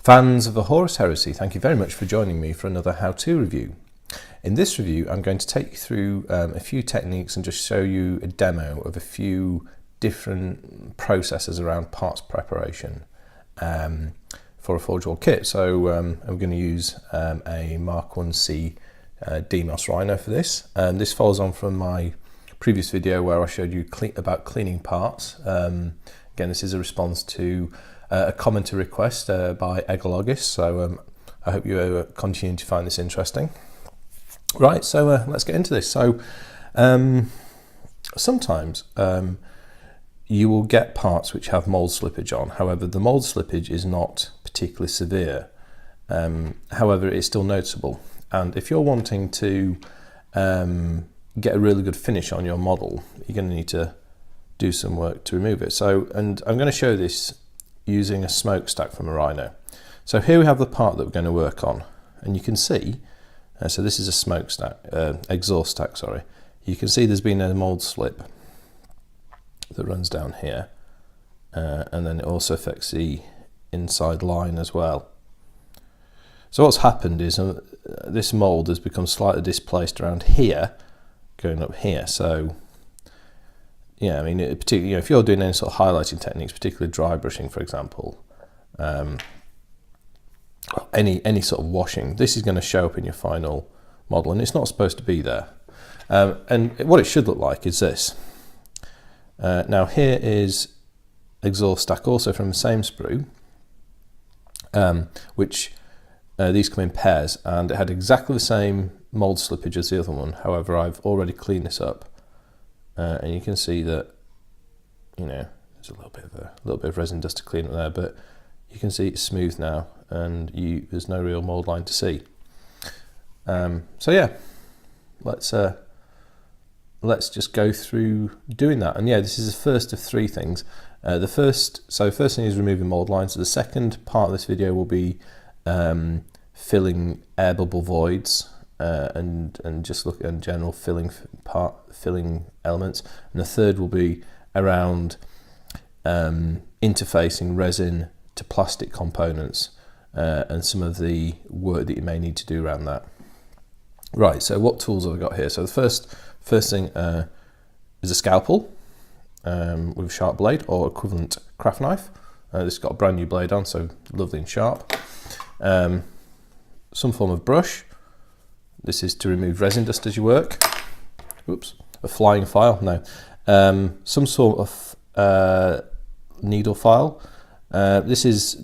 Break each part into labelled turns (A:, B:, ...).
A: Fans of the Horus Heresy, thank you very much for joining me for another how-to review. In this review, I'm going to take you through a few techniques and just show you a demo of a few different processes around parts preparation for a Forge World kit. So I'm going to use a Mark 1C Deimos Rhino for this. This follows on from my previous video where I showed you about cleaning parts. Again, this is a response to a commenter request by Egologis, so I hope you continue to find this interesting. Right, so let's get into this. So sometimes you will get parts which have mould slippage on. However, the mould slippage is not particularly severe. However, it's still noticeable. And if you're wanting to get a really good finish on your model, you're going to need to do some work to remove it. So, and I'm going to show this using a smokestack from a Rhino. So here we have the part that we're going to work on, and you can see, so this is a smokestack, exhaust stack, sorry. You can see there's been a mould slip that runs down here, and then it also affects the inside line as well. So what's happened is this mould has become slightly displaced around here, going up here. So yeah, I mean, particularly, if you're doing any sort of highlighting techniques, particularly dry brushing, for example, any sort of washing, this is going to show up in your final model, and it's not supposed to be there. And what it should look like is this. Now here is exhaust stack, also from the same sprue, which these come in pairs, and it had exactly the same mould slippage as the other one. However, I've already cleaned this up. And you can see that, you know, there's a little bit of resin dust to clean up there, but you can see it's smooth now, and there's no real mould line to see. So yeah, let's just go through doing that. And yeah, this is the first of three things. The first thing is removing mould lines. So the second part of this video will be filling air bubble voids. And just look at general filling elements, and the third will be around interfacing resin to plastic components and some of the work that you may need to do around that. Right, so what tools have I got here? So the first thing is a scalpel with a sharp blade or equivalent craft knife. This has got a brand new blade on, so lovely and sharp. Some form of brush. This is to remove resin dust as you work. Oops, a flying file, no. Some sort of needle file. This is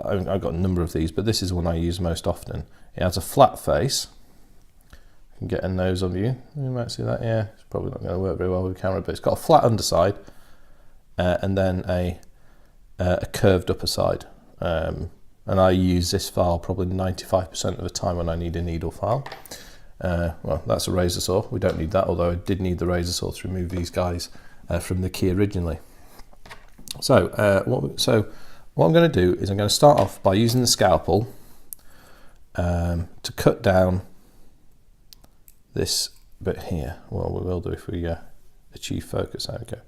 A: I've got a number of these, but this is the one I use most often. It has a flat face. I can get a nose on you. You might see that, yeah. It's probably not going to work very well with the camera, but it's got a flat underside and then a curved upper side. And I use this file probably 95% of the time when I need a needle file. Well, that's a razor saw. We don't need that, although I did need the razor saw to remove these guys from the key originally. So what I'm going to do is I'm going to start off by using the scalpel to cut down this bit here. Well, we will do if we achieve focus. There we go.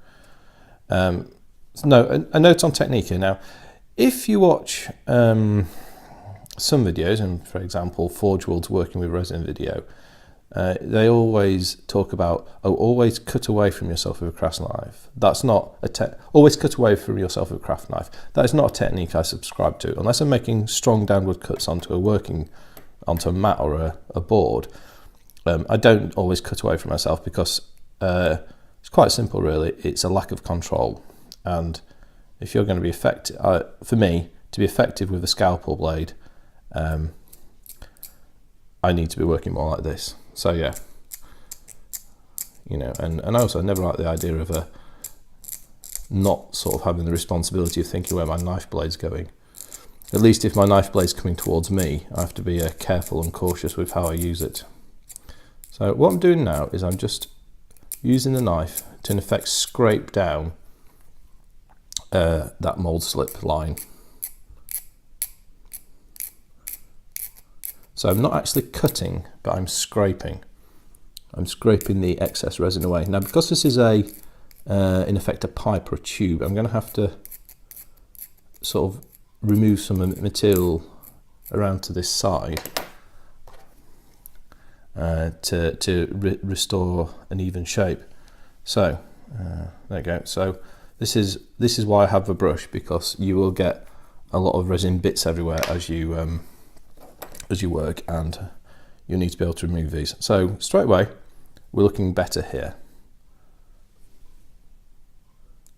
A: So a note on technique here now. If you watch some videos, and for example, Forge World's working with resin video, they always talk about, always cut away from yourself with a craft knife. That's not always cut away from yourself with a craft knife. That is not a technique I subscribe to, unless I'm making strong downward cuts onto a mat or a board. I don't always cut away from myself because it's quite simple, really. It's a lack of control, and if you're going to be effective, for me, to be effective with a scalpel blade, I need to be working more like this. So yeah, you know, and also I never like the idea of not sort of having the responsibility of thinking where my knife blade's going. At least if my knife blade's coming towards me, I have to be careful and cautious with how I use it. So what I'm doing now is I'm just using the knife to in effect scrape down that mould slip line. So I'm not actually cutting, but I'm scraping. I'm scraping the excess resin away. Now, because this is in effect a pipe or a tube, I'm going to have to sort of remove some material around to this side to restore an even shape. So there you go. So this is why I have a brush, because you will get a lot of resin bits everywhere as you work, and you'll need to be able to remove these. So straight away we're looking better here.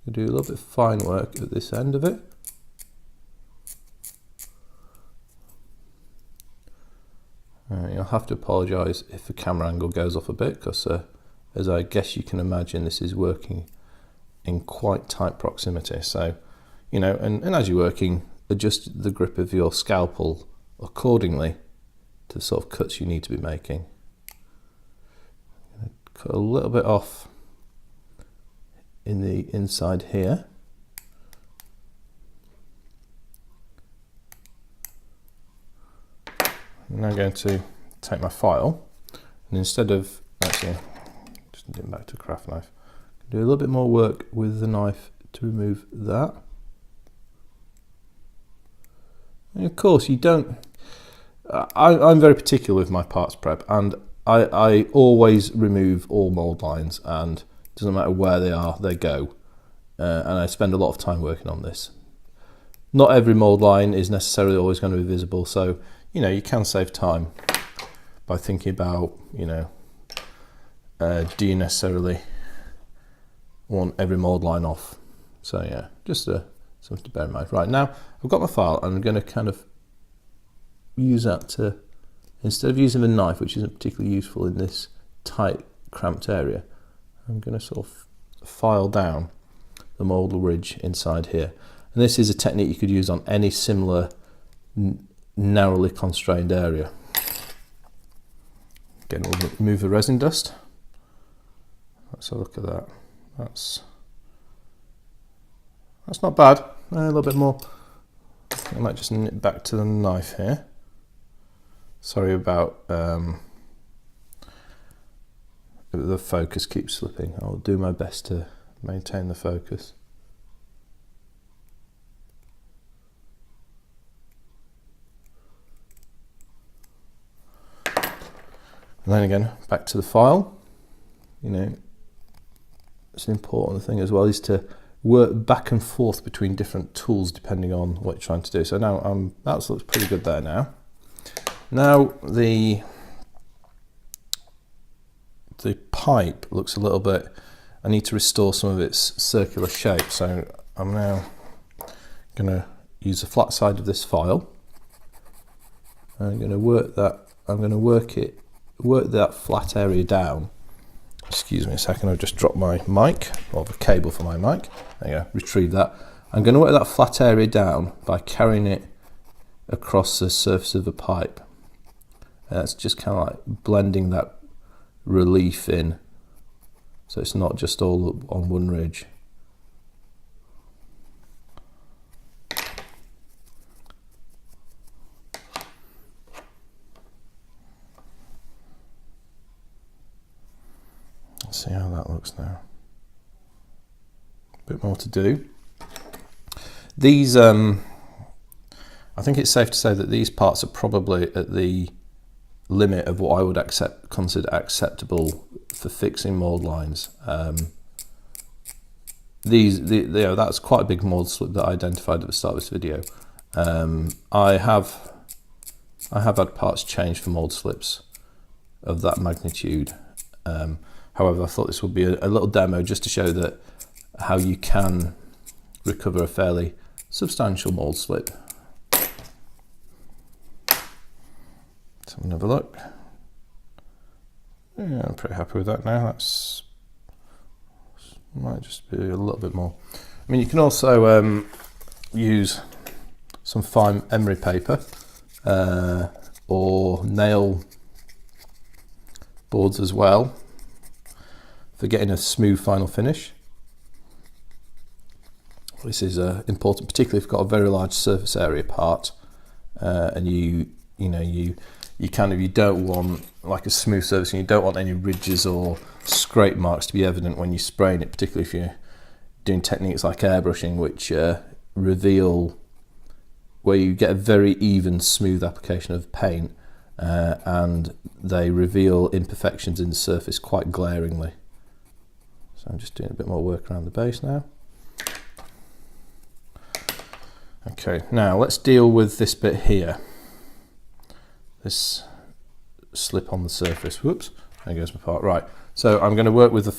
A: We'll do a little bit of fine work at this end of it. You'll have to apologise if the camera angle goes off a bit, because as I guess you can imagine, this is working in quite tight proximity. So, you know, and as you're working, adjust the grip of your scalpel accordingly to the sort of cuts you need to be making. Cut a little bit off in the inside here. I'm now going to take my file, and instead of actually just getting back to a craft knife, do a little bit more work with the knife to remove that. And of course, you don't. I'm very particular with my parts prep, and I always remove all mould lines, and it doesn't matter where they are, they go. And I spend a lot of time working on this. Not every mould line is necessarily always going to be visible, so you know, you can save time by thinking about, you know, do you necessarily want every mould line off? So yeah, just something to bear in mind. Right, now I've got my file, and I'm going to kind of use that to, instead of using the knife, which isn't particularly useful in this tight, cramped area, I'm going to sort of file down the mould ridge inside here. And this is a technique you could use on any similar narrowly constrained area. Again, we'll remove the resin dust. Let's have a look at that. That's not bad. A little bit more. I might just nip back to the knife here. Sorry about the focus keeps slipping. I'll do my best to maintain the focus. And then again, back to the file. You know, it's an important thing as well, is to work back and forth between different tools depending on what you're trying to do. So now that looks pretty good there now. Now the pipe looks a little bit, I need to restore some of its circular shape. So I'm now going to use the flat side of this file. I'm going to work that, work that flat area down. Excuse me a second, I've just dropped my mic, or the cable for my mic. There you go, retrieve that. I'm going to work that flat area down by carrying it across the surface of the pipe. And that's just kind of like blending that relief in, so it's not just all on one ridge. Let's see how that looks now. A bit more to do. These, I think it's safe to say that these parts are probably at the limit of what I would consider acceptable for fixing mould lines. That's quite a big mould slip that I identified at the start of this video. I have had parts changed for mould slips of that magnitude. However, I thought this would be a little demo just to show that how you can recover a fairly substantial mould slip. Let's have another look. Yeah, I'm pretty happy with that now. That's might just be a little bit more. I mean, you can also use some fine emery paper or nail boards as well for getting a smooth final finish. This is important, particularly if you've got a very large surface area part, and you don't want like a smooth surface, and you don't want any ridges or scrape marks to be evident when you're spraying it, particularly if you're doing techniques like airbrushing, which reveal where you get a very even, smooth application of paint, and they reveal imperfections in the surface quite glaringly. So I'm just doing a bit more work around the base now. Okay, now let's deal with this bit here. This slip on the surface. Whoops, there goes my part. Right, so I'm going to work with the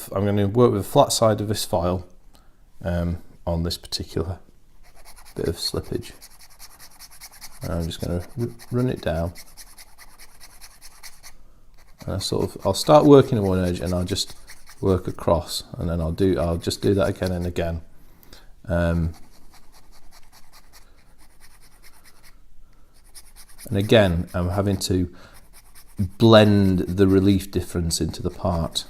A: flat side of this file on this particular bit of slippage. And I'm just going to run it down. And I'll start working on one edge, and I'll just work across, and then I'll just do that again and again. And again, I'm having to blend the relief difference into the part,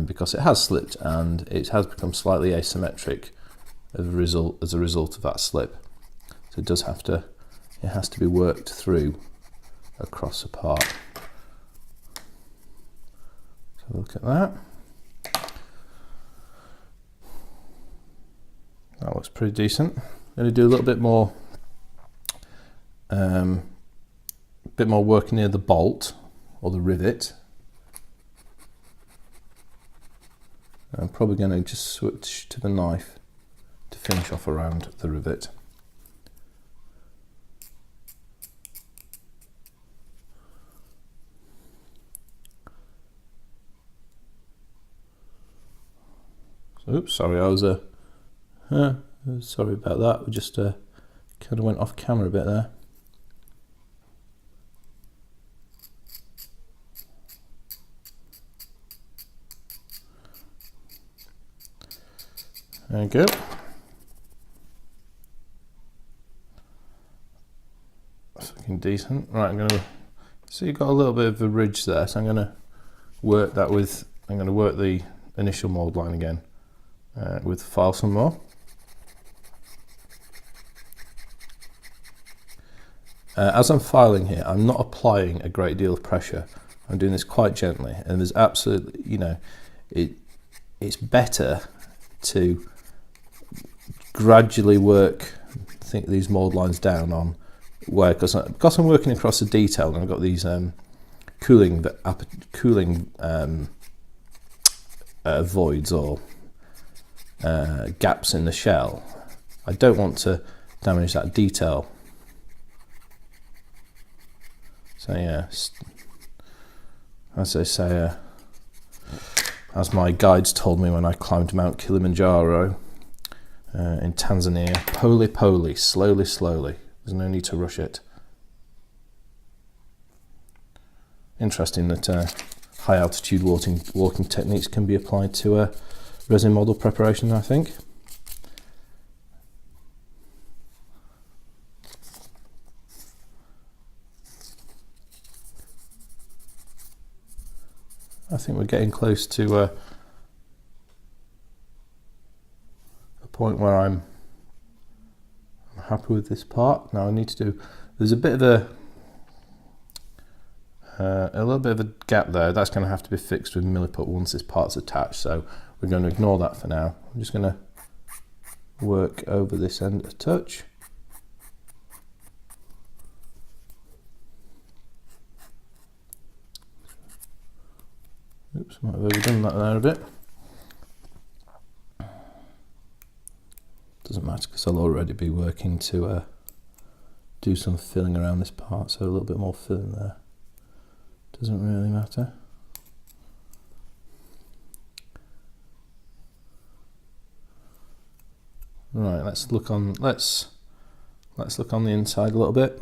A: because it has slipped and it has become slightly asymmetric as a result of that slip. So it has to be worked through across the part. So look at that. That looks pretty decent. I'm going to do a little bit more. Work near the bolt or the rivet. I'm probably going to just switch to the knife to finish off around the rivet. So, oops, sorry, sorry about that. We just kind of went off camera a bit there. There you go. That's looking decent. Right, so you've got a little bit of a ridge there, so I'm going to work that with, I'm going to work the initial mould line again with the file some more. As I'm filing here, I'm not applying a great deal of pressure. I'm doing this quite gently, and there's absolutely, it's better to gradually work these mould lines down on where, because I'm working across the detail, and I've got these cooling voids or gaps in the shell. I don't want to damage that detail. So yeah, as they say, as my guides told me when I climbed Mount Kilimanjaro in Tanzania, poli poli, slowly slowly, there's no need to rush it. Interesting that high altitude walking techniques can be applied to resin model preparation, I think. I think we're getting close to a point where I'm happy with this part. Now I need to do, there's a bit of a little bit of a gap there. That's going to have to be fixed with milliput once this part's attached, so we're going to ignore that for now. I'm just going to work over this end a touch. Oops, might have overdone that there a bit. Doesn't matter because I'll already be working to do some filling around this part, so a little bit more filling there doesn't really matter. Right, let's look on the inside a little bit.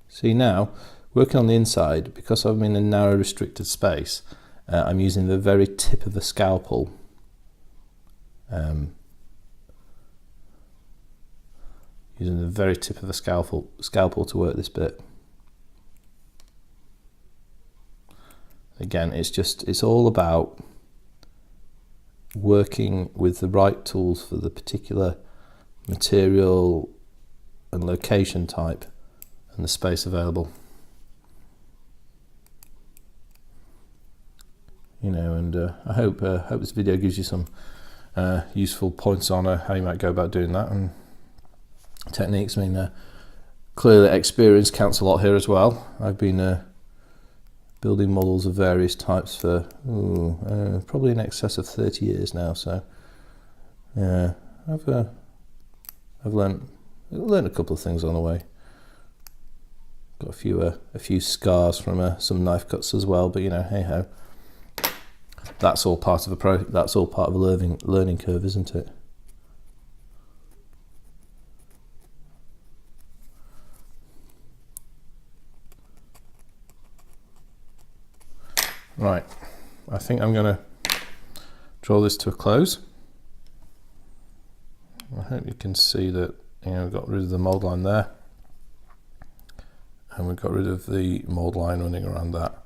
A: See now, working on the inside, because I'm in a narrow restricted space, I'm using the very tip of the scalpel. Using the very tip of the scalpel to work this bit. Again, it's all about working with the right tools for the particular material and location type and the space available. you know, and I hope this video gives you some useful points on how you might go about doing that, and techniques. I mean, clearly experience counts a lot here as well. I've been building models of various types for probably in excess of 30 years now, so yeah, I've learned a couple of things on the way. Got a few scars from some knife cuts as well, but you know, hey ho, that's all part of a learning curve, isn't it? Right, I think I'm going to draw this to a close. I hope you can see that, you know, we've got rid of the mould line there, and we've got rid of the mould line running around that.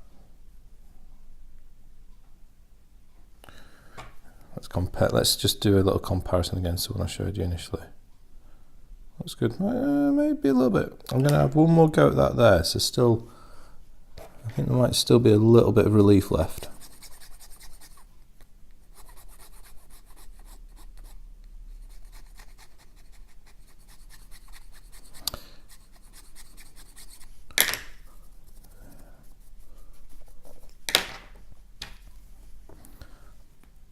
A: Let's just do a little comparison against the one I showed you initially. That's good. Maybe a little bit. I'm going to have one more go at that there, so still, I think there might still be a little bit of relief left.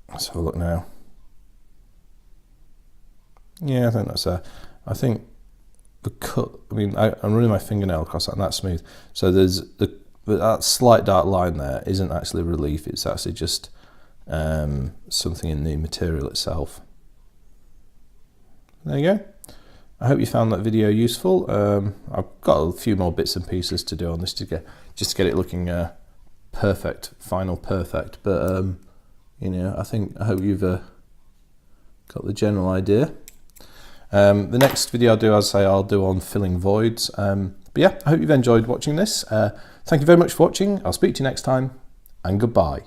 A: Let's have a look now. Yeah, I think that's I think the cut, I mean, I'm running my fingernail across that and that's smooth. So there's that slight dark line there isn't actually relief, it's actually just something in the material itself. There you go. I hope you found that video useful. I've got a few more bits and pieces to do on this to get it looking perfect, final perfect, but you know, I hope you've got the general idea. The next video I'll do on filling voids. But yeah, I hope you've enjoyed watching this. Thank you very much for watching. I'll speak to you next time, and goodbye.